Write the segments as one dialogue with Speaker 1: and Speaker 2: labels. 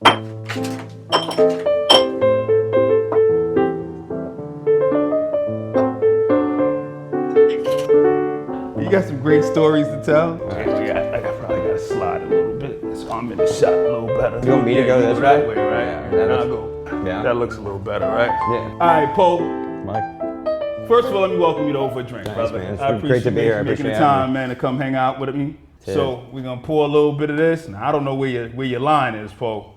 Speaker 1: You got some great stories to tell.
Speaker 2: I probably got to slide a little bit, so I'm in the shot a little better.
Speaker 3: You want me to go this
Speaker 2: that
Speaker 3: way?
Speaker 2: way, right?
Speaker 3: Yeah,
Speaker 2: I'll go.
Speaker 3: Yeah.
Speaker 2: That looks a little better, right?
Speaker 3: Yeah.
Speaker 1: All right, Poe.
Speaker 3: Mike.
Speaker 1: First of all, let me welcome you to Over a Drink,
Speaker 3: Thanks,
Speaker 1: brother.
Speaker 3: man. It's
Speaker 1: I
Speaker 3: great
Speaker 1: appreciate
Speaker 3: to be here. I
Speaker 1: you making the
Speaker 3: appreciate having
Speaker 1: time, man, to come hang out with me.
Speaker 3: Cheers.
Speaker 1: So we're gonna pour a little bit of this. Now I don't know where your line is, Poe.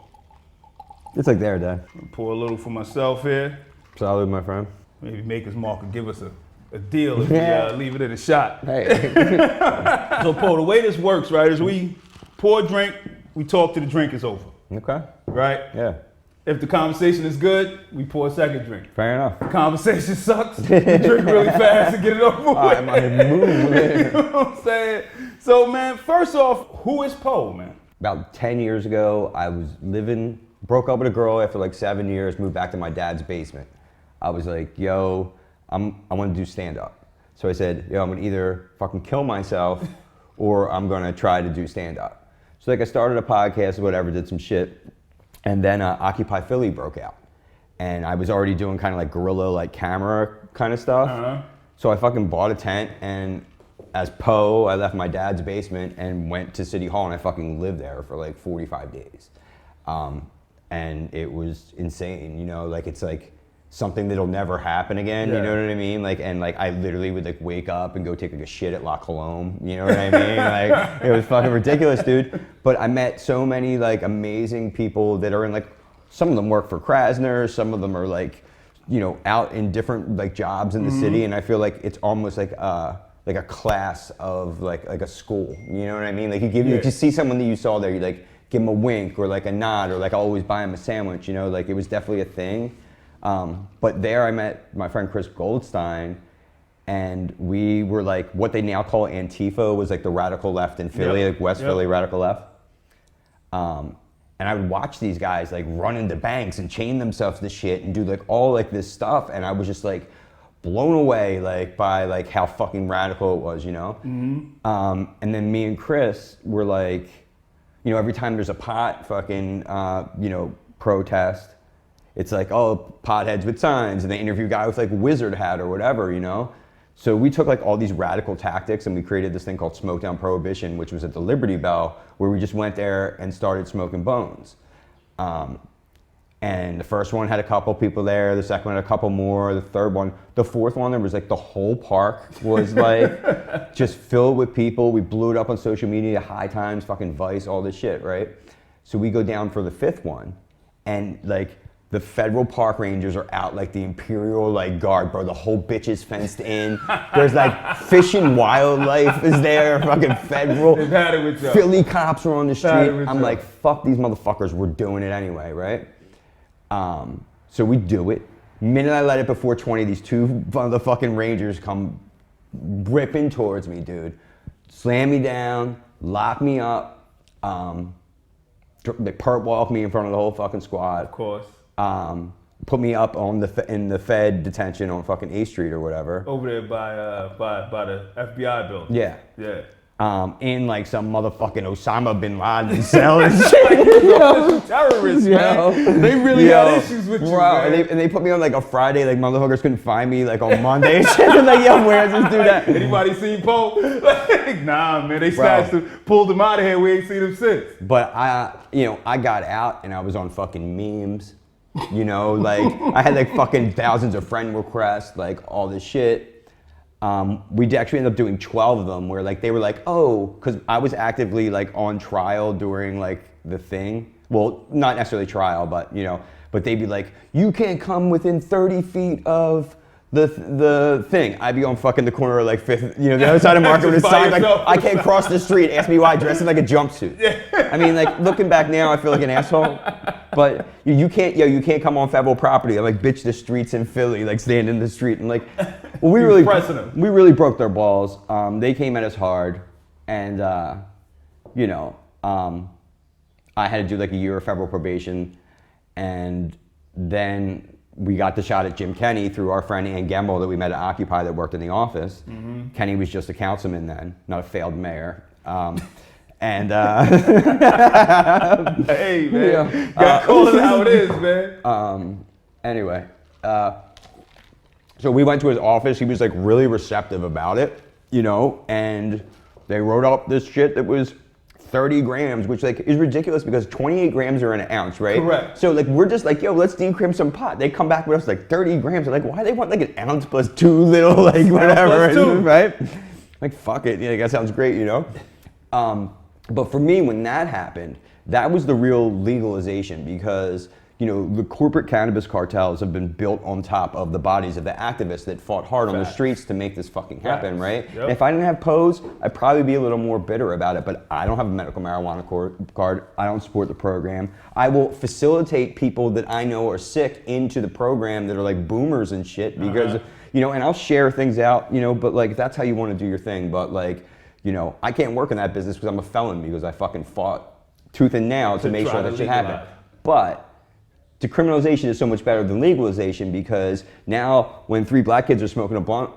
Speaker 3: It's like there, Dad.
Speaker 1: Pour a little for myself here.
Speaker 3: Salud, my friend.
Speaker 1: Maybe Maker's Mark will give us a deal if we leave it in a shot.
Speaker 3: Hey.
Speaker 1: So, Poe, the way this works, right, is we pour a drink, we talk till the drink is over,
Speaker 3: Okay.
Speaker 1: right?
Speaker 3: Yeah.
Speaker 1: If the conversation is good, we pour a second drink.
Speaker 3: Fair enough.
Speaker 1: The conversation sucks, we drink really fast and get it over with.
Speaker 3: I'm on the move.
Speaker 1: You know what I'm saying? So, man, first off, who is Poe, man?
Speaker 3: About 10 years ago, I was broke up with a girl after like 7 years, moved back to my dad's basement. I was like, yo, I want to do stand-up. So I said, yo, I'm gonna either fucking kill myself or I'm gonna try to do stand-up. So like I started a podcast or whatever, did some shit, and then Occupy Philly broke out. And I was already doing kind of like guerrilla, like camera kind of stuff.
Speaker 1: Uh-huh.
Speaker 3: So I fucking bought a tent, and as Poe, I left my dad's basement and went to City Hall, and I fucking lived there for like 45 days. And it was insane, you know, like it's like something that'll never happen again, you know what I mean? Like, and like I literally would like wake up and go take like a shit at La Colombe, you know what I mean? Like it was fucking ridiculous, dude. But I met so many like amazing people that are in like, some of them work for Krasner, some of them are like, you know, out in different like jobs in the city, and I feel like it's almost like a class of like a school, you know what I mean? Like you just see someone that you saw there, you like give them a wink or like a nod or like I'll always buy them a sandwich, you know, like it was definitely a thing. But there I met my friend Chris Goldstein, and we were like what they now call Antifa, was like the radical left in Philly, like West Philly radical left. And I would watch these guys like run into banks and chain themselves to shit and do like all like this stuff, and I was just like blown away like by like how fucking radical it was, you know? And then me and Chris were like, you know, every time there's a pot fucking, you know, protest, it's like, oh, potheads with signs, and they interview a guy with like a wizard hat or whatever, you know? So we took like all these radical tactics and we created this thing called Smoke Down Prohibition, which was at the Liberty Bell, where we just went there and started smoking bones. And the first one had a couple people there, the second one had a couple more, the third one, the fourth one, there was like the whole park was like just filled with people. We blew it up on social media, High Times, fucking Vice, all this shit, right? So we go down for the fifth one, and like the federal park rangers are out like the Imperial like guard, bro. The whole bitch is fenced in. There's like Fish and Wildlife is there, fucking federal.
Speaker 1: They've had it with you.
Speaker 3: Philly cops were on the street. I'm
Speaker 1: you.
Speaker 3: like, fuck these motherfuckers, we're doing it anyway, right? So we do it. Minute I let it before 20, these two motherfucking rangers come ripping towards me, dude. Slam me down, lock me up. They perp walk me in front of the whole fucking squad.
Speaker 1: Of course.
Speaker 3: Put me up on in the Fed detention on fucking A Street or whatever.
Speaker 1: Over there by the FBI building.
Speaker 3: Yeah.
Speaker 1: Yeah.
Speaker 3: In like some motherfucking Osama bin Laden cell and shit.
Speaker 1: Terrorists, man. They really had issues with you,
Speaker 3: bro.
Speaker 1: man.
Speaker 3: And they put me on like a Friday, like motherfuckers couldn't find me like on Monday. And like, yo, where's this dude at?
Speaker 1: Anybody seen Poe? Like, nah, man, they snatched him, pulled him out of here. We ain't seen him since.
Speaker 3: But I got out and I was on fucking memes. You know, like I had like fucking thousands of friend requests, like all this shit. We actually ended up doing 12 of them where like they were like, oh, because I was actively like on trial during like the thing. Well, not necessarily trial, but you know, but they'd be like, you can't come within 30 feet of the thing. I'd be on fucking the corner of like Fifth, you know, the other side of Market with a sign like, I can't cross the street. Ask me why, dressed in like a jumpsuit. I mean, like looking back now, I feel like an asshole. But you can't come on federal property. I'm like, bitch, the streets in Philly, like stand in the street and like, well, we really broke their balls. They came at us hard, and you know, I had to do like a year of federal probation, and then we got the shot at Jim Kenney through our friend Ann Gemmel that we met at Occupy that worked in the office. Kenny was just a councilman then, not a failed mayor. And
Speaker 1: Hey, man.
Speaker 3: Yeah.
Speaker 1: Gotta call it how it is, man.
Speaker 3: Anyway, so we went to his office. He was like really receptive about it, you know, and they wrote up this shit that was 30 grams, which like is ridiculous because 28 grams are an ounce, right?
Speaker 1: Correct.
Speaker 3: So like we're just like, yo, let's decrim some pot. They come back with us like 30 grams. They're like, why do they want like an ounce plus 2 little like whatever,
Speaker 1: plus 2.
Speaker 3: right? Like fuck it, yeah, that sounds great, you know. But for me, when that happened, that was the real legalization because, you know, the corporate cannabis cartels have been built on top of the bodies of the activists that fought hard on the streets to make this fucking happen, right?
Speaker 1: Yep.
Speaker 3: And if I didn't have Pose, I'd probably be a little more bitter about it, but I don't have a medical marijuana card. I don't support the program. I will facilitate people that I know are sick into the program that are like boomers and shit because, you know, and I'll share things out, you know, but like that's how you want to do your thing. But like, you know, I can't work in that business because I'm a felon because I fucking fought tooth and nail to make sure that shit happened. But decriminalization is so much better than legalization because now when 3 black kids are smoking a blunt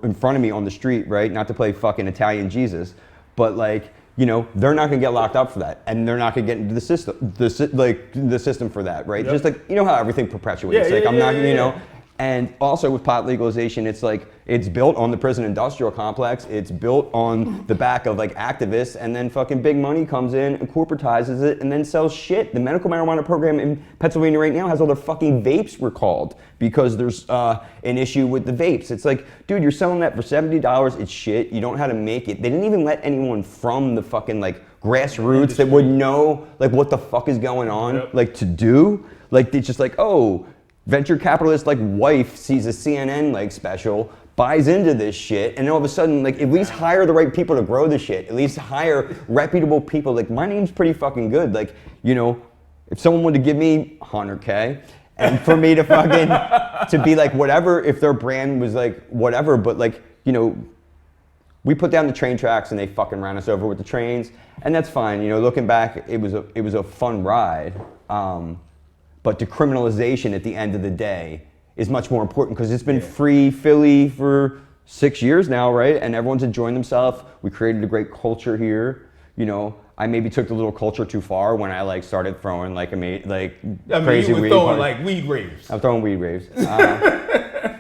Speaker 3: in front of me on the street, right? Not to play fucking Italian Jesus, but like, you know, they're not gonna get locked up for that, and they're not gonna get into the system, the system for that, right?
Speaker 1: Yep.
Speaker 3: Just like, you know how everything perpetuates. Like I'm not, you know. And also with pot legalization, it's like, it's built on the prison industrial complex. It's built on the back of like activists, and then fucking big money comes in and corporatizes it and then sells shit. The medical marijuana program in Pennsylvania right now has all their fucking vapes recalled because there's an issue with the vapes. It's like, dude, you're selling that for $70, it's shit. You don't know how to make it. They didn't even let anyone from the fucking like grassroots that would know like what the fuck is going on, like to do. Like it's just like, oh, venture capitalist like wife sees a CNN like special, buys into this shit, and all of a sudden like at least hire the right people to grow the shit. At least hire reputable people. Like my name's pretty fucking good. Like, you know, if someone wanted to give me 100K and for me to fucking to be like whatever, if their brand was like whatever, but like, you know, we put down the train tracks and they fucking ran us over with the trains, and that's fine. You know, looking back, it was a fun ride. But decriminalization at the end of the day is much more important because it's been free Philly for 6 years now, right? And everyone's enjoying themselves. We created a great culture here. You know, I maybe took the little culture too far when I like started throwing like crazy
Speaker 1: you were
Speaker 3: weed
Speaker 1: throwing
Speaker 3: parties.
Speaker 1: like weed raves.
Speaker 3: I'm throwing weed raves.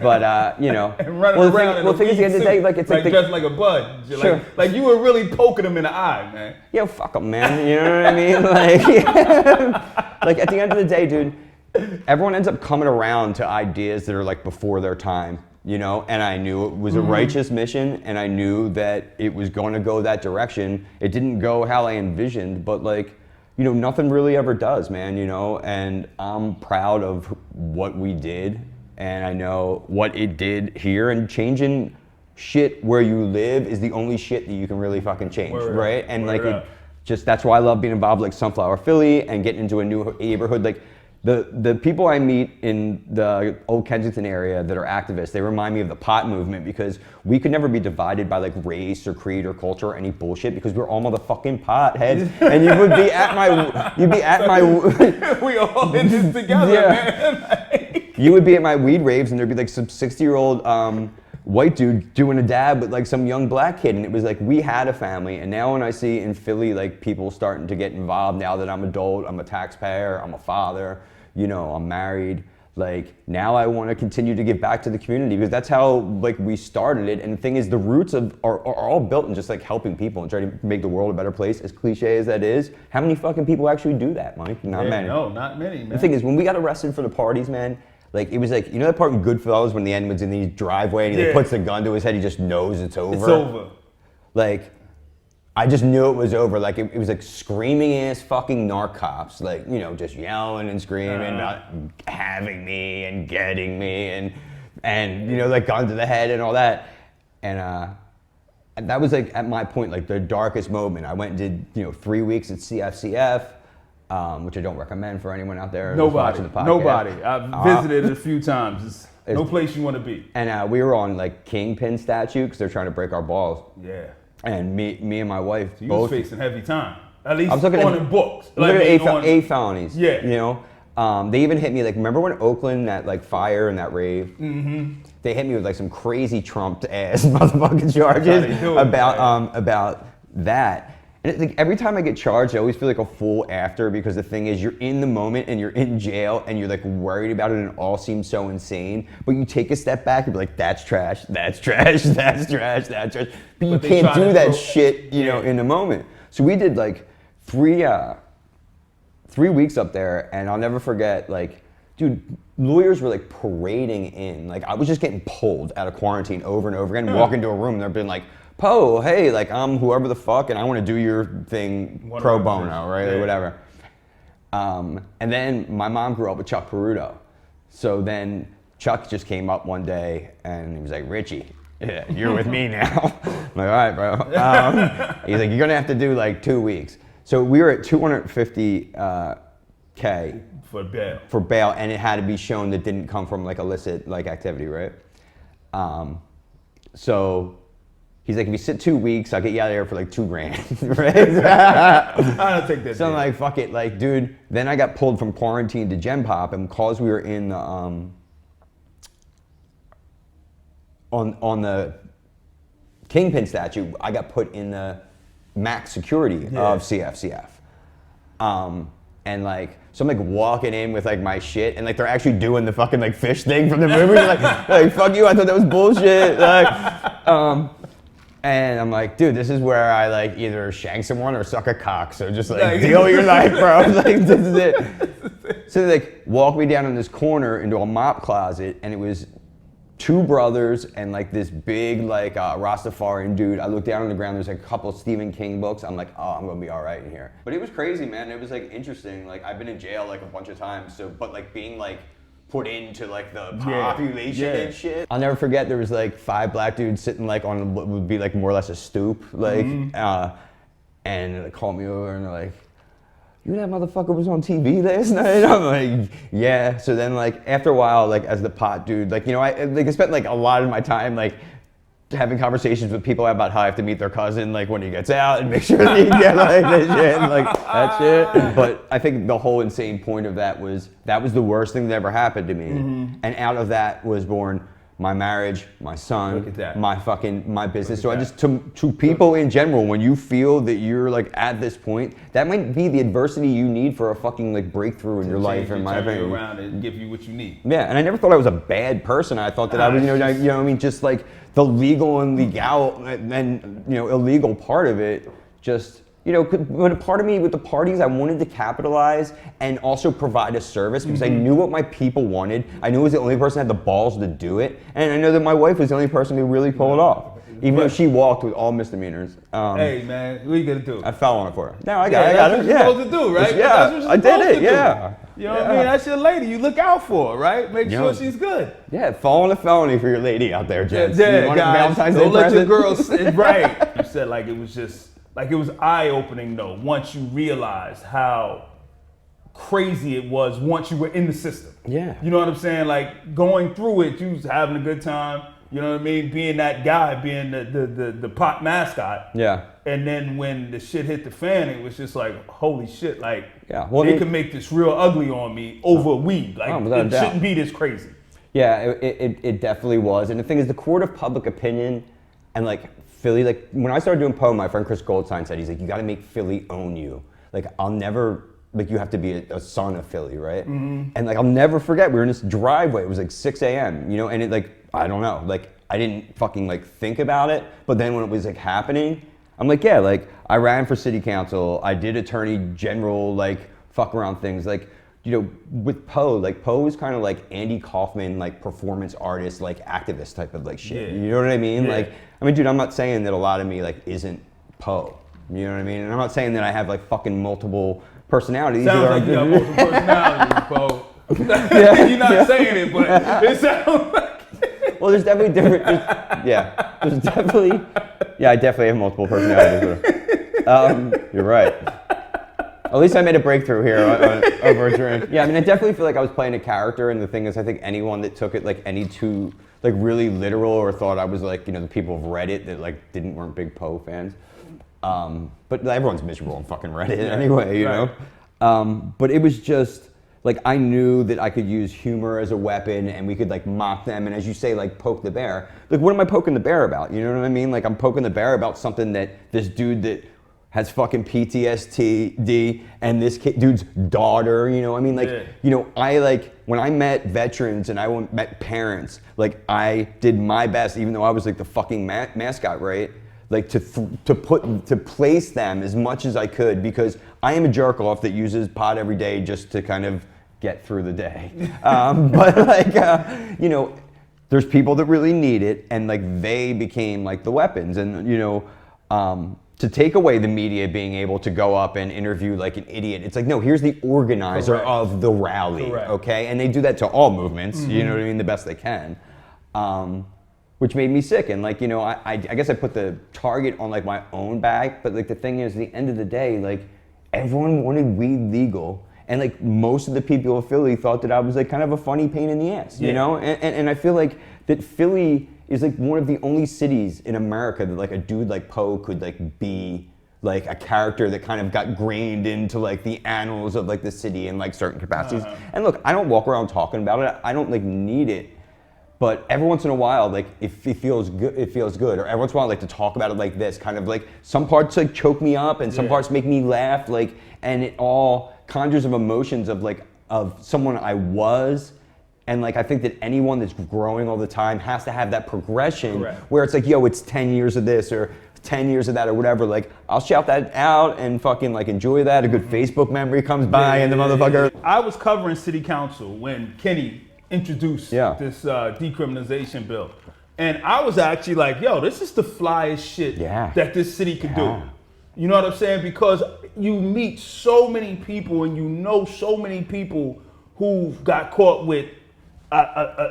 Speaker 3: But you know,
Speaker 1: And running around
Speaker 3: well, thing is, at the end of the day, like it's
Speaker 1: like
Speaker 3: like
Speaker 1: dressed like a bud.
Speaker 3: Sure.
Speaker 1: Like you were really poking them in the eye, man.
Speaker 3: yo, fuck them, man. You know what I mean? Like, like at the end of the day, dude, everyone ends up coming around to ideas that are like before their time, you know? And I knew it was a righteous mission, and I knew that it was going to go that direction. It didn't go how I envisioned, but like, you know, nothing really ever does, man, you know? And I'm proud of what we did, and I know what it did here, and changing shit where you live is the only shit that you can really fucking change, right? And like, just that's why I love being involved like Sunflower Philly and getting into a new neighborhood. Like the people I meet in the old Kensington area that are activists, they remind me of the pot movement because we could never be divided by like race or creed or culture or any bullshit because we're all motherfucking potheads. And you would be at my,
Speaker 1: we all in this together, man.
Speaker 3: You would be at my weed raves and there'd be like some 60-year-old white dude doing a dab with like some young black kid, and it was like we had a family. And now when I see in Philly like people starting to get involved, now that I'm adult, I'm a taxpayer, I'm a father, you know, I'm married, like now I want to continue to give back to the community because that's how like we started it. And the thing is, the roots are all built in just like helping people and trying to make the world a better place, as cliche as that is. How many fucking people actually do that, Mike? Not many.
Speaker 1: No, not many, man.
Speaker 3: The thing is, when we got arrested for the parties, man, like it was like, you know that part in Goodfellas when the end was in the driveway and he puts the gun to his head, he just knows it's over.
Speaker 1: It's over.
Speaker 3: Like, I just knew it was over. Like it was like screaming ass fucking narc cops, like, you know, just yelling and screaming about having me and getting me and you know, like gun to the head and all that. And that was like at my point, like the darkest moment. I went and did, you know, 3 weeks at CFCF. Which I don't recommend for anyone out there who's watching the podcast.
Speaker 1: Nobody. I've visited it a few times. It's no place you want to be.
Speaker 3: And we were on like Kingpin statue because they're trying to break our balls.
Speaker 1: Yeah.
Speaker 3: And me and my wife
Speaker 1: So you
Speaker 3: both.
Speaker 1: was facing heavy time. At least
Speaker 3: I was looking
Speaker 1: on
Speaker 3: at
Speaker 1: the books.
Speaker 3: Look at eight felonies.
Speaker 1: Yeah.
Speaker 3: You know, they even hit me like, remember when Oakland, that like fire and that rave? Mm-hmm. They hit me with like some crazy trumped ass motherfucking charges about that. And like every time I get charged, I always feel like a fool after, because the thing is, you're in the moment and you're in jail and you're like worried about it and it all seems so insane. But you take a step back and be like, that's trash, that's trash, that's trash, that's trash. But you can't do that shit, you know, in the moment. So we did like 3 weeks up there, and I'll never forget, like, dude, lawyers were like parading in. Like, I was just getting pulled out of quarantine over and over again, walk into a room and they're being like, Poe, hey, like, I'm whoever the fuck, and I want to do your thing pro bono, right, or whatever. And then my mom grew up with Chuck Peruto. So then Chuck just came up one day and he was like, Richie, yeah, you're with me now. I'm like, all right, bro. He's like, you're gonna have to do like 2 weeks. So we were at 250K
Speaker 1: for bail.
Speaker 3: For bail, and it had to be shown that didn't come from like illicit like activity, right? So he's like, if you sit 2 weeks, I'll get you out of here for like $2,000, right?
Speaker 1: I don't think that.
Speaker 3: So I'm like, fuck it, like, dude. Then I got pulled from quarantine to Gen Pop, and because we were in the on the Kingpin statue, I got put in the max security of CFCF. And like, so I'm like walking in with like my shit, and like they're actually doing the fucking like fish thing from the movie. like fuck you, I thought that was bullshit. Like, and I'm like, dude, this is where I like either shank someone or suck a cock. So just like deal with your life, bro. Like, this is it. So they like walk me down in this corner into a mop closet, and it was 2 brothers and like this big like Rastafarian dude. I looked down on the ground, there's like a couple Stephen King books. I'm like, oh, I'm gonna be all right in here. But it was crazy, man. It was like interesting. Like, I've been in jail like a bunch of times, so, but like being like put into like the population and shit. I'll never forget, there was like 5 black dudes sitting like on what would be like more or less a stoop, like, and they called me over and they're like, you that motherfucker was on TV last night? I'm like, yeah. So then like after a while, like as the pot dude, like, you know, I spent like a lot of my time like having conversations with people about how I have to meet their cousin like when he gets out and make sure that he get like that shit and like that shit. But I think the whole insane point of that was the worst thing that ever happened to me. And out of that was born my marriage, my son, my business. So I just, to people in general, when you feel that you're like at this point, that might be the adversity you need for a fucking like breakthrough in your life, in my opinion.
Speaker 1: Around and give you what you need.
Speaker 3: Yeah, and I never thought I was a bad person. I thought that I was, you know what I mean, just like the legal and legal and you know, illegal part of it, just, you know, but a part of me with the parties, I wanted to capitalize and also provide a service because I knew what my people wanted. I knew I was the only person who had the balls to do it. And I know that my wife was the only person who really pulled it off. Even though she walked with all misdemeanors.
Speaker 1: Hey, man, what are you going to do?
Speaker 3: I fell on it for her. No, I got it. That's
Speaker 1: what you're supposed to do, right?
Speaker 3: Yeah,
Speaker 1: that's what you're
Speaker 3: I did it,
Speaker 1: to
Speaker 3: yeah.
Speaker 1: Do. You know what I mean? That's your lady. You look out for her, right? Make sure she's good.
Speaker 3: Yeah, fall on a felony for your lady out there, gents.
Speaker 1: Yeah,
Speaker 3: you want
Speaker 1: guys,
Speaker 3: Valentine's
Speaker 1: don't
Speaker 3: Day
Speaker 1: let your
Speaker 3: present?
Speaker 1: girls, right. You said like it was just, like it was eye-opening though, once you realized how crazy it was once you were in the system.
Speaker 3: Yeah.
Speaker 1: You know what I'm saying? Like going through it, you was having a good time. You know what I mean? Being that guy, being the pop mascot. Yeah. And then when the shit hit the fan, it was just like, holy shit, like they could make this real ugly on me over weed. Like it shouldn't be this crazy. Yeah, it definitely was. And the thing is, the court of public opinion and like Philly, like when I started doing Poe, my friend Chris Goldstein said, he's like, you gotta make Philly own you. Like I'll never, like you have to be a son of Philly, right? And like I'll never forget, we were in this driveway, it was like 6 a.m., you know, and it like, I don't know, like I didn't fucking like think about it, but then when it was like happening, I'm like, yeah, like I ran for city council, I did attorney general, like fuck around things, like, you know, with Poe, like Poe was kind of like Andy Kaufman, like performance artist, like activist type of like shit. You know what I mean? Like, I mean, dude, I'm not saying that a lot of me like isn't Poe. You know what I mean? And I'm not saying that I have like fucking multiple personalities. Sounds like you got multiple personalities, Poe. You're not saying it, but it sounds like.
Speaker 3: Well, there's definitely different. There's definitely. Yeah, I definitely have multiple personalities. You're right. At least I made a breakthrough here over a drink. Yeah, I mean, I definitely feel like I was playing a character, and the thing is, I think anyone that took it like any too like really literal or thought I was like, you know, the people of Reddit that like weren't big Poe fans. But everyone's miserable on fucking Reddit anyway, you know. But it was just like I knew that I could use humor as a weapon, and we could like mock them, and as you say, like poke the bear. Like, what am I poking the bear about? You know what I mean? Like I'm poking the bear about something that this dude that has fucking PTSD, and this dude's daughter, you know, I mean, like, you know, I like, when I met veterans and I met parents, like, I did my best, even though I was like the fucking mascot, right? Like to place them as much as I could, because I am a jerk off that uses pot every day just to kind of get through the day. But like, you know, there's people that really need it, and like they became like the weapons, and you know, to take away the media being able to go up and interview like an idiot, it's like, no, here's the organizer of the rally, okay? And they do that to all movements, you know what I mean, the best they can. Which made me sick, and like, you know, I guess I put the target on like my own back, but like the thing is, at the end of the day, like everyone wanted weed legal, and like most of the people of Philly thought that I was like kind of a funny pain in the ass, you know? And I feel like that Philly is like one of the only cities in America that like a dude like Poe could like be like a character that kind of got grained into like the annals of like the city in like certain capacities. And look, I don't walk around talking about it. I don't like need it. But every once in a while, like if it feels good, it feels good. Or every once in a while, I like to talk about it like this, kind of like some parts like choke me up and some parts make me laugh, like, and it all conjures of emotions of like of someone I was. And like I think that anyone that's growing all the time has to have that progression where it's like, yo, it's 10 years of this or 10 years of that or whatever. Like I'll shout that out and fucking like enjoy that. A good Facebook memory comes by and the motherfucker.
Speaker 1: I was covering city council when Kenny introduced this decriminalization bill. And I was actually like, yo, this is the flyest shit that this city could do. You know what I'm saying? Because you meet so many people and you know so many people who got caught with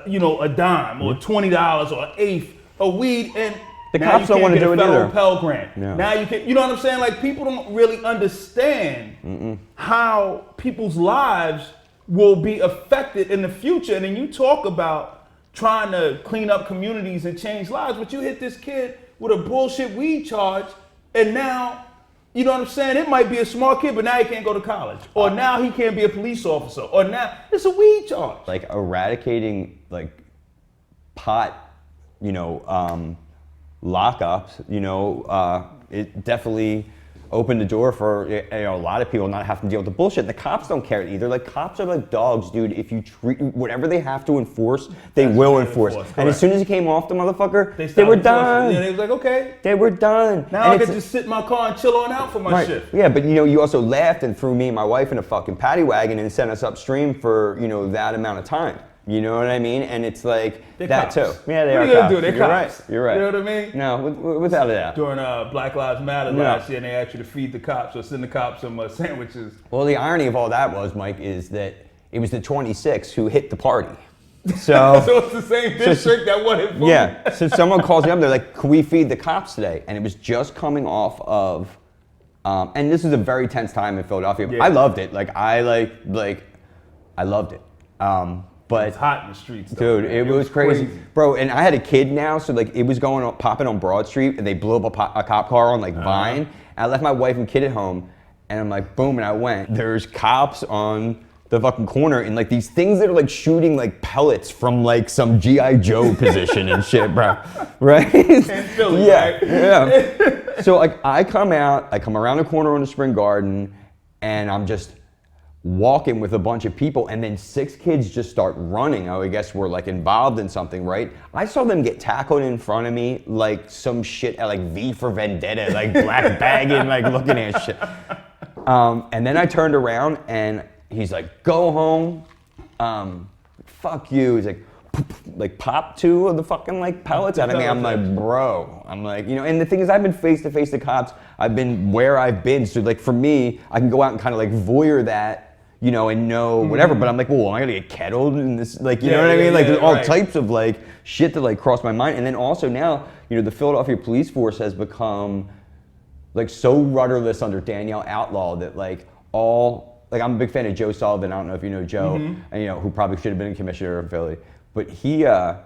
Speaker 1: you know, a dime or $20 or an eighth of weed, and
Speaker 3: the cops don't want to do it either.
Speaker 1: Pell Grant. Now you can, you know what I'm saying? Like people don't really understand how people's lives will be affected in the future. And then you talk about trying to clean up communities and change lives, but you hit this kid with a bullshit weed charge, and now, you know what I'm saying? It might be a smart kid, but now he can't go to college. Or now he can't be a police officer. Or now it's a weed charge.
Speaker 3: Like eradicating like pot, you know, lockups, you know, it definitely opened the door for, you know, a lot of people not having to deal with the bullshit. The cops don't care either. Like cops are like dogs, dude. If you treat whatever they have to enforce, they will enforce. And as soon as he came off the motherfucker, they were done.
Speaker 1: Yeah, they was like, okay,
Speaker 3: they were done.
Speaker 1: Now I can just sit in my car and chill on out for my shift.
Speaker 3: Yeah, but you know, you also laughed and threw me and my wife in a fucking paddy wagon and sent us upstream for, you know, that amount of time. You know what I mean? And it's like
Speaker 1: they're
Speaker 3: that
Speaker 1: cops.
Speaker 3: Too. Yeah, they
Speaker 1: what
Speaker 3: are
Speaker 1: gonna
Speaker 3: cops.
Speaker 1: do? They're
Speaker 3: You're
Speaker 1: cops.
Speaker 3: Right. You're right.
Speaker 1: You know what I mean?
Speaker 3: No, without a doubt.
Speaker 1: During Black Lives Matter last year, and they asked you to feed the cops or send the cops some sandwiches.
Speaker 3: Well, the irony of all that was, Mike, is that it was the 26 who hit the party. So,
Speaker 1: so it's the same district that wanted food.
Speaker 3: Yeah. So someone calls me up. They're like, "Can we feed the cops today?" And it was just coming off of, and this is a very tense time in Philadelphia. Yeah. I loved it. Like I loved it. But
Speaker 1: it's hot in the streets, though,
Speaker 3: dude. It was crazy, bro. And I had a kid now, so like it was popping on Broad Street, and they blew up a cop car on like Vine. And I left my wife and kid at home, and I'm like, boom, and I went. There's cops on the fucking corner, and like these things that are like shooting like pellets from like some G.I. Joe position and shit, bro. Right?
Speaker 1: In Philly, right?
Speaker 3: Yeah. So like I come around the corner on the Spring Garden, and I'm just walking with a bunch of people, and then 6 kids just start running. I guess we're like involved in something, right? I saw them get tackled in front of me like some shit at like V for Vendetta, like black bagging, like looking at shit. And then I turned around and he's like, "Go home, fuck you." He's like pop 2 of the fucking like pellets out of me. I'm like, bro. I'm like, you know, and the thing is, I've been face to face to cops. I've been where I've been. So like for me, I can go out and kind of like voyeur that, you know, and know whatever, but I'm like, well, am I gonna get kettled in this? Like, you know what I mean? Like, there's all types of like shit that like cross my mind. And then also now, you know, the Philadelphia police force has become like so rudderless under Danielle Outlaw that like like I'm a big fan of Joe Sullivan. I don't know if you know Joe, and you know, who probably should have been a commissioner in Philly, but he, you know,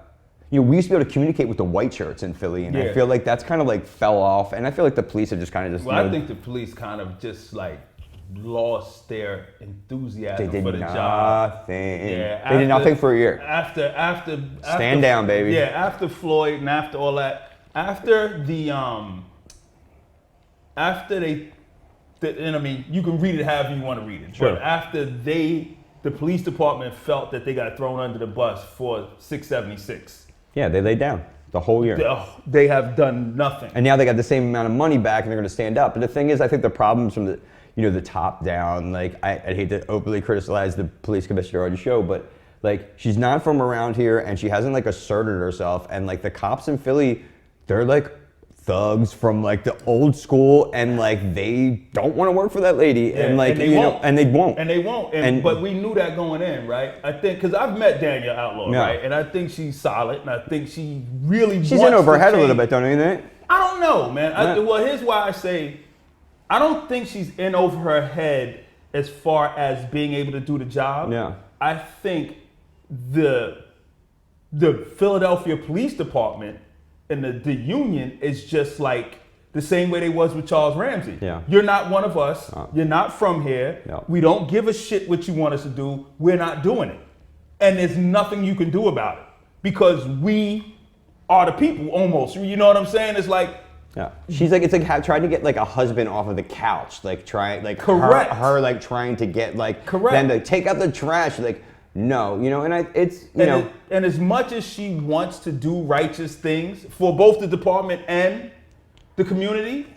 Speaker 3: we used to be able to communicate with the white shirts in Philly, and I feel like that's kind of like fell off, and I feel like the police have just kind of just.
Speaker 1: Well, I think the police kind of just like lost their enthusiasm for the job.
Speaker 3: Yeah, they did nothing for a year.
Speaker 1: After
Speaker 3: stand down, baby.
Speaker 1: Yeah, after Floyd and after all that, after they and I mean, you can read it however you want to read it.
Speaker 2: Sure.
Speaker 1: But after the police department felt that they got thrown under the bus for 676.
Speaker 3: Yeah, they laid down the whole year.
Speaker 1: They have done nothing.
Speaker 3: And now they got the same amount of money back, and they're going to stand up. But the thing is, I think the problems from the top down. Like, I hate to openly criticize the police commissioner on the show, but like, she's not from around here, and she hasn't like asserted herself. And like, the cops in Philly, they're like thugs from like the old school, and like, they don't want to work for that lady,
Speaker 1: Yeah,
Speaker 3: and like,
Speaker 1: and they won't.
Speaker 3: and they won't.
Speaker 1: And they won't. But we knew that going in, right? I think, because I've met Danielle Outlaw, right? And I think she's solid, and I think she really
Speaker 3: she's in over her head a little bit, don't you think?
Speaker 1: I don't know, man. Well, here's why I say I don't think she's in over her head as far as being able to do the job.
Speaker 3: Yeah.
Speaker 1: I think the Philadelphia Police Department and the union is just like the same way they was with Charles Ramsey.
Speaker 3: Yeah.
Speaker 1: You're not one of us. You're not from here.
Speaker 3: No.
Speaker 1: We don't give a shit what you want us to do. We're not doing it. And there's nothing you can do about it because we are the people almost. You know what I'm saying? It's like,
Speaker 3: yeah, she's like, it's like trying to get like a husband off of the couch, like trying, like
Speaker 1: correct.
Speaker 3: Her like trying to get like
Speaker 1: correct.
Speaker 3: them to take out the trash, like no, you know, and
Speaker 1: and as much as she wants to do righteous things for both the department and the community,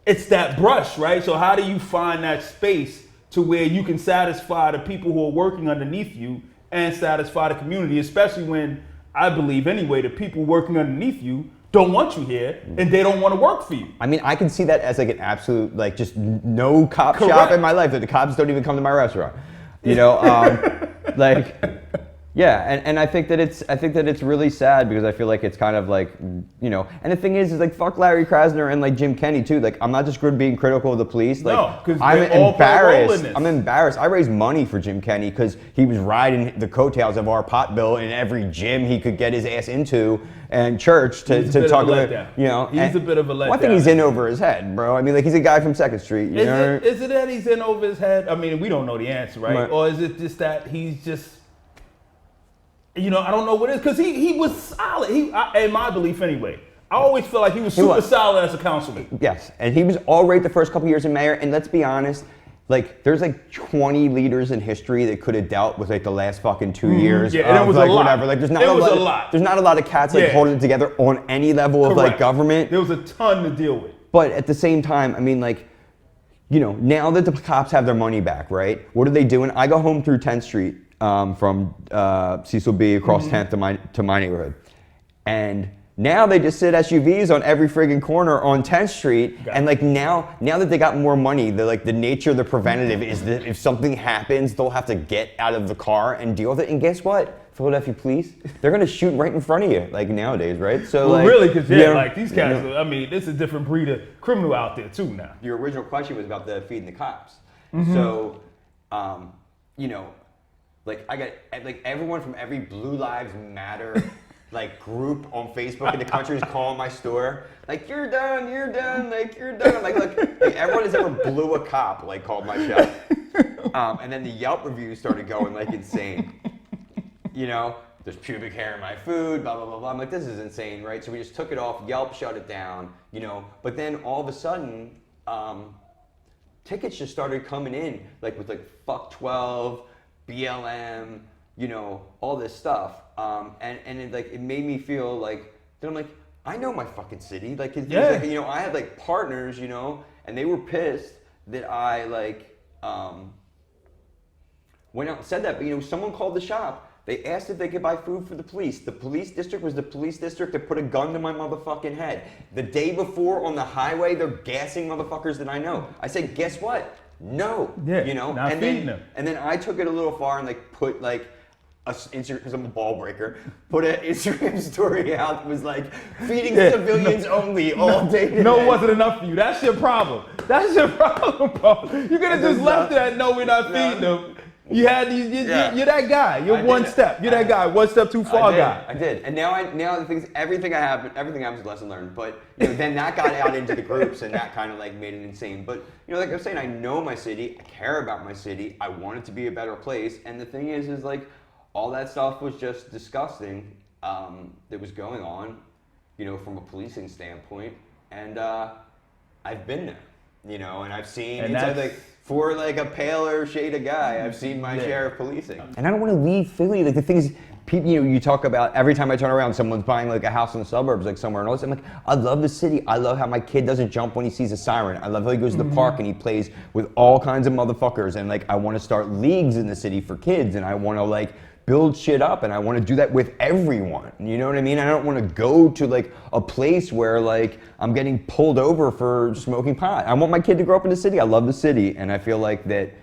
Speaker 1: it's that brush, right? So how do you find that space to where you can satisfy the people who are working underneath you and satisfy the community, especially when I believe anyway, the people working underneath you don't want you here and they don't want to work for you.
Speaker 3: I mean, I can see that as like an absolute, like just no cop
Speaker 1: correct.
Speaker 3: shop in my life, that the cops don't even come to my restaurant, you know, like, yeah, and I think that it's really sad because I feel like it's kind of like, you know, and the thing is like, fuck Larry Krasner and like Jim Kenney too. Like, I'm not just being critical of the police. Like,
Speaker 1: no, because
Speaker 3: I'm embarrassed. I'm embarrassed. I raised money for Jim Kenney because he was riding the coattails of our pot bill in every gym he could get his ass into and church to talk about, you know.
Speaker 1: He's a bit of a letdown.
Speaker 3: I think he's in over his head, bro. I mean, like, he's a guy from 2nd Street.
Speaker 1: Is it that he's in over his head? I mean, we don't know the answer, right? Or is it just that he's just, you know, I don't know what it is, because he was solid. In my belief anyway, I always felt like he was super solid as a councilman.
Speaker 3: Yes, and he was all right the first couple years in mayor, and let's be honest, like, there's like 20 leaders in history that could have dealt with like the last fucking 2 years.
Speaker 1: Yeah, and it was
Speaker 3: like,
Speaker 1: a lot.
Speaker 3: Whatever. Like, there's not
Speaker 1: a lot.
Speaker 3: There's not a lot of cats like holding it together on any level of like government.
Speaker 1: There was a ton to deal with.
Speaker 3: But at the same time, I mean, like, you know, now that the cops have their money back, right? What are they doing? I go home through 10th Street from Cecil B across 10th to my neighborhood, and now they just sit SUVs on every friggin' corner on 10th Street, and like now that they got more money, the nature of the preventative is that if something happens, they'll have to get out of the car and deal with it. And guess what? Philadelphia police, they're gonna shoot right in front of you, like nowadays, right? So,
Speaker 1: well,
Speaker 3: like,
Speaker 1: really, because like these cats, I mean, it's a different breed of criminal out there too now.
Speaker 3: Your original question was about the feeding the cops. So, you know, like, I got like everyone from every Blue Lives Matter like group on Facebook in the country is calling my store, like, you're done, like, you're done. I'm like, look, everyone has ever blew a cop like called my shop. And then the Yelp reviews started going like insane. You know, there's pubic hair in my food, blah, blah, blah, blah. I'm like, this is insane, right? So we just took it off, Yelp shut it down, you know. But then all of a sudden, tickets just started coming in, like with like Fuck 12, BLM, you know, all this stuff. And it made me feel like, then I'm like, I know my fucking city. Like, like, you know, I had like partners, you know, and they were pissed that I like went out and said that. But, you know, someone called the shop. They asked if they could buy food for the police. The police district was the police district that put a gun to my motherfucking head. The day before on the highway, they're gassing motherfuckers that I know. I said, guess what? No.
Speaker 1: Yeah,
Speaker 3: you know,
Speaker 1: not feeding them.
Speaker 3: And then I took it a little far and like put like Instagram, because I'm a ball breaker, put an Instagram story out that was like, feeding civilians only all day today.
Speaker 1: No, it wasn't enough for you. That's your problem. That's your problem, bro. You could have just left that. No, we're not feeding them. You had you're that guy. You're one step. You're that guy. One step too far guy.
Speaker 3: I did. And now the thing is, everything happens lesson learned. But, you know, then that got out into the groups, and that kind of like made it insane. But, you know, like I was saying, I know my city. I care about my city. I want it to be a better place. And the thing is like, all that stuff was just disgusting that was going on, you know, from a policing standpoint. And I've been there. you know, and I've seen,
Speaker 1: And
Speaker 3: it's
Speaker 1: that's-
Speaker 3: like, for like a paler shade of guy, I've seen my share of policing. And I don't want to leave Philly. Like the thing is, people, you know, you talk about every time I turn around, someone's buying like a house in the suburbs, like somewhere else. I'm like, I love the city. I love how my kid doesn't jump when he sees a siren. I love how he goes to the park and he plays with all kinds of motherfuckers. And like, I want to start leagues in the city for kids, and I want to like build shit up, and I want to do that with everyone. You know what I mean? I don't want to go to like a place where like I'm getting pulled over for smoking pot. I want my kid to grow up in the city. I love the city, and I feel like that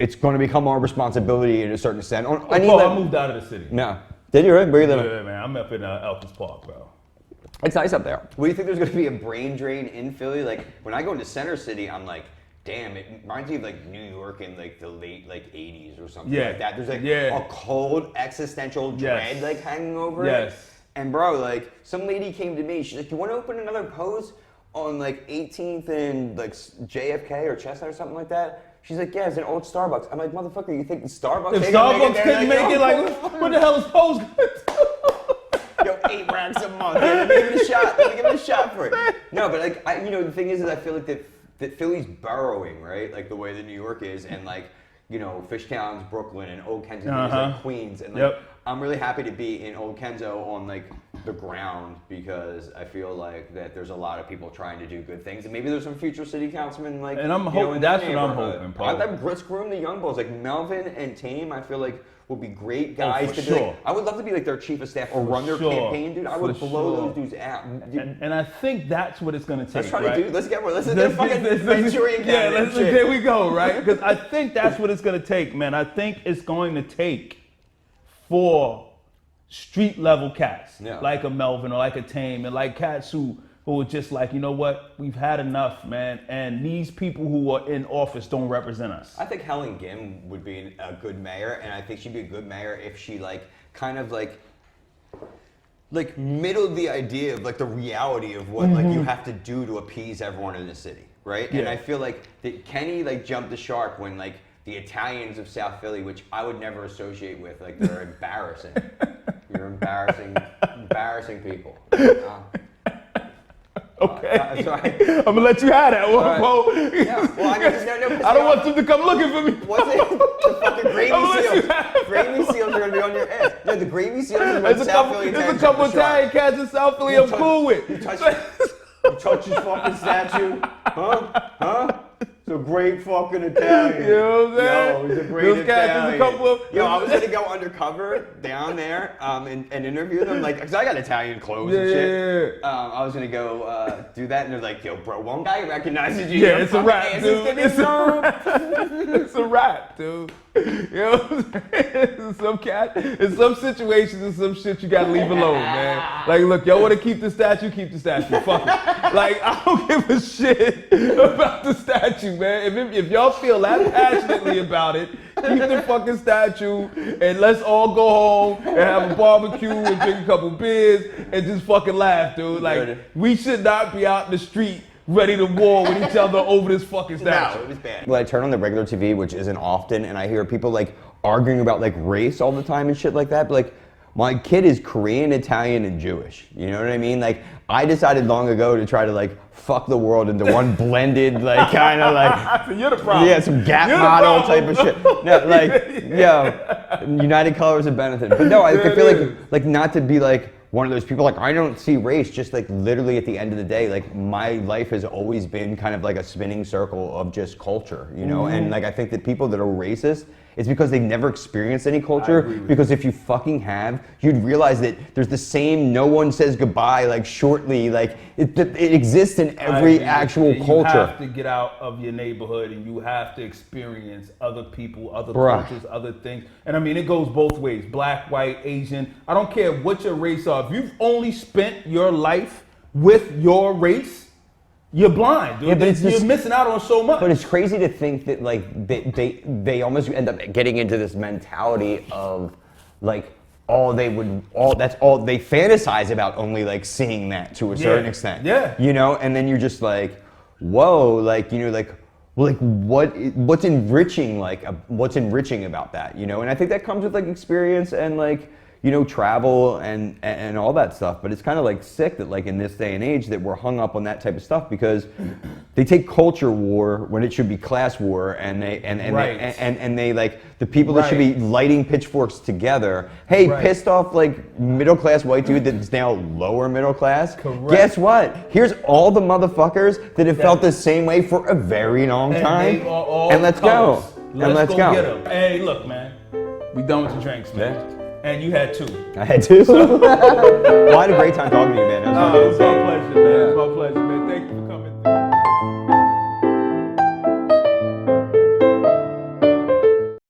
Speaker 3: it's going to become our responsibility to a certain extent.
Speaker 1: I moved out of the city.
Speaker 3: No. Did you, right? Where you living?
Speaker 1: Yeah, man. I'm up in Elkins Park, bro.
Speaker 3: It's nice up there. What do you think there's going to be a brain drain in Philly? Like, when I go into Center City, I'm like, damn, it reminds me of like New York in like the late like 80s or something like that. There's like a cold existential dread like hanging over it. And bro, like some lady came to me, she's like, you want to open another pose on like 18th and like JFK or Chestnut or something like that? She's like, yeah, it's an old Starbucks. I'm like, motherfucker, you think the Starbucks?
Speaker 1: If Starbucks couldn't make it, like, what the hell is Pose gonna do?
Speaker 3: Yo, 8 racks a month. Yeah, let me give it a shot. Let me give it a shot for it. No, but like, you know, the thing is I feel like that Philly's burrowing, right? Like the way that New York is, and like, you know, Fishtown's Brooklyn and Old Kensington is like Queens, and like, I'm really happy to be in Old Kenzo on like the ground, because I feel like that there's a lot of people trying to do good things, and maybe there's some future city councilmen like.
Speaker 1: And I'm hoping that's what I'm hoping, Paul.
Speaker 3: I love Grits Groom, the young bulls, like Melvin and Tame. I feel like will be great guys to be like, I would love to be like their chief of staff or run their campaign, dude. I would blow those dudes out.
Speaker 1: And I think that's what it's gonna take.
Speaker 3: Let's try to do. Let's get more. Let's get fucking Manchurian candidate.
Speaker 1: There we go, right? Because I think that's what it's gonna take, man. I think it's going to take for street level cats like a Melvin or like a Tame, and like cats who are just like, you know what, we've had enough, man, and these people who are in office don't represent us.
Speaker 3: I think Helen Gim would be a good mayor, and I think she'd be a good mayor if she like kind of like middled the idea of like the reality of what like you have to do to appease everyone in the city, right? And I feel like that Kenny like jumped the shark when like the Italians of South Philly, which I would never associate with, like they're embarrassing. You're embarrassing people.
Speaker 1: Okay.
Speaker 3: Sorry.
Speaker 1: I'm gonna let you have that one, Paul.
Speaker 3: Yeah. Well,
Speaker 1: I don't want them to come looking for me.
Speaker 3: What's it? The fucking gravy seals. Gravy seals are gonna be on your ass. No, the gravy seals is what South Philly
Speaker 1: There's a couple Italian cats in South Philly I'm cool with.
Speaker 3: You touch his fucking statue? Huh? It's a great fucking Italian.
Speaker 1: You know what I'm saying?
Speaker 3: Yo, he's a great Italian.
Speaker 1: There's a couple of...
Speaker 3: Yo, I was gonna go undercover down there and interview them, like, cause I got Italian clothes and shit. I was gonna go do that, and they're like, yo, bro, one guy recognizes you.
Speaker 1: Yeah, it's a rap, dude. It's a rap, dude. You know what I'm saying? In some situations, in some shit, you gotta leave alone, man. Like, look, y'all wanna keep the statue? Keep the statue. Fuck it. Like, I don't give a shit about the statue, man. If y'all feel that passionately about it, keep the fucking statue, and let's all go home and have a barbecue and drink a couple beers and just fucking laugh, dude. Like, we should not be out in the street ready to war with each other over this fucking statue.
Speaker 3: No, it was bad. When I turn on the regular TV, which isn't often, and I hear people like arguing about like race all the time and shit like that, but like, my kid is Korean, Italian, and Jewish. You know what I mean? Like, I decided long ago to try to like fuck the world into one blended, like kind of like.
Speaker 1: So you're the problem.
Speaker 3: Yeah, some Gap model type of shit. No, like, yeah, United Colors of Benetton. But no, I feel like not to be like one of those people, like I don't see race, just like literally at the end of the day, like my life has always been kind of like a spinning circle of just culture, you know? And like I think that people that are racist, it's because they've never experienced any culture. Because if you fucking have, you'd realize that there's the same no one says goodbye like shortly, like it exists in every actual culture.
Speaker 1: You have to get out of your neighborhood and you have to experience other people, other cultures, other things. And I mean, it goes both ways, black, white, Asian. I don't care what your race are. If you've only spent your life with your race, you're blind, dude. Yeah, you're missing out on so much.
Speaker 3: But it's crazy to think that like they almost end up getting into this mentality of like they fantasize about only like seeing that to a certain extent.
Speaker 1: Yeah.
Speaker 3: You know, and then you're just like, whoa, like, you know, like what's enriching about that, you know? And I think that comes with like experience and like, travel and all that stuff. But it's kind of like sick that like in this day and age that we're hung up on that type of stuff because they take culture war when it should be class war, and they like the people that should be lighting pitchforks together. Hey, pissed off like middle class white dude that's now lower middle class.
Speaker 1: Correct.
Speaker 3: Guess what? Here's all the motherfuckers that have felt the same way for a very long time. And let's go.
Speaker 1: Let's go get them. Hey, look, man. We done with the drinks, man. And you had 2.
Speaker 3: I had 2. Well, I had a great time talking to you, man. It was